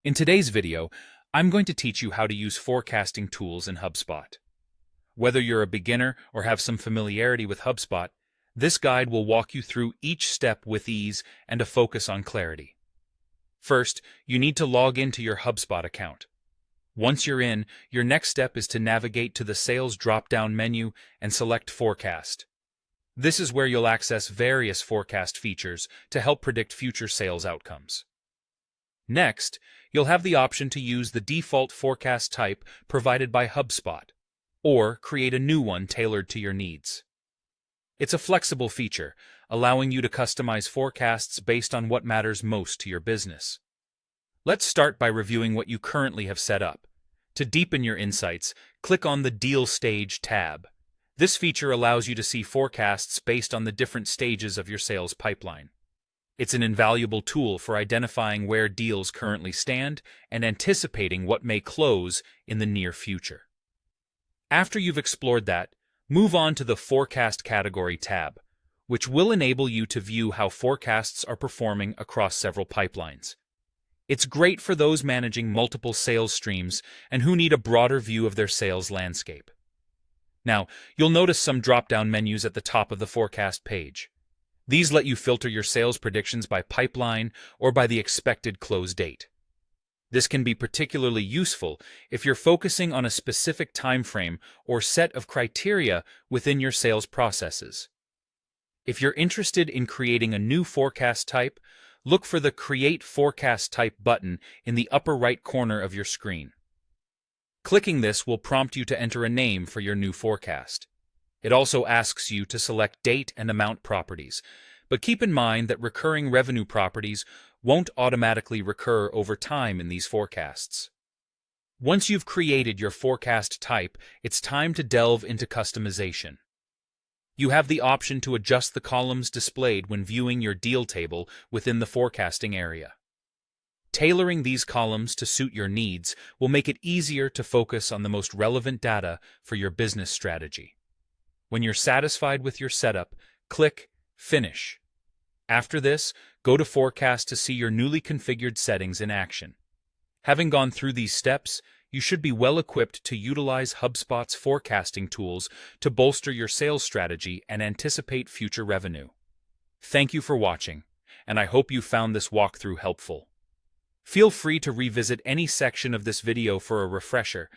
In today's video, I'm going to teach you how to use forecasting tools in HubSpot. Whether you're a beginner or have some familiarity with HubSpot, this guide will walk you through each step with ease and a focus on clarity. First, you need to log into your HubSpot account. Once you're in, your next step is to navigate to the Sales drop-down menu and select Forecast. This is where you'll access various forecast features to help predict future sales outcomes. Next, you'll have the option to use the default forecast type provided by HubSpot, or create a new one tailored to your needs. It's a flexible feature, allowing you to customize forecasts based on what matters most to your business. Let's start by reviewing what you currently have set up. To deepen your insights, click on the Deal Stage tab. This feature allows you to see forecasts based on the different stages of your sales pipeline. It's an invaluable tool for identifying where deals currently stand and anticipating what may close in the near future. After you've explored that, move on to the Forecast Category tab, which will enable you to view how forecasts are performing across several pipelines. It's great for those managing multiple sales streams and who need a broader view of their sales landscape. Now, you'll notice some drop-down menus at the top of the forecast page. These let you filter your sales predictions by pipeline or by the expected close date. This can be particularly useful if you're focusing on a specific time frame or set of criteria within your sales processes. If you're interested in creating a new forecast type, look for the Create Forecast Type button in the upper right corner of your screen. Clicking this will prompt you to enter a name for your new forecast. It also asks you to select date and amount properties, but keep in mind that recurring revenue properties won't automatically recur over time in these forecasts. Once you've created your forecast type, it's time to delve into customization. You have the option to adjust the columns displayed when viewing your deal table within the forecasting area. Tailoring these columns to suit your needs will make it easier to focus on the most relevant data for your business strategy. When you're satisfied with your setup, click Finish. After this, go to Forecast to see your newly configured settings in action. Having gone through these steps, you should be well equipped to utilize HubSpot's forecasting tools to bolster your sales strategy and anticipate future revenue. Thank you for watching, and I hope you found this walkthrough helpful. Feel free to revisit any section of this video for a refresher,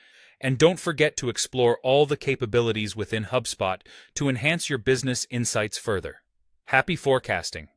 and don't forget to explore all the capabilities within HubSpot to enhance your business insights further. Happy forecasting!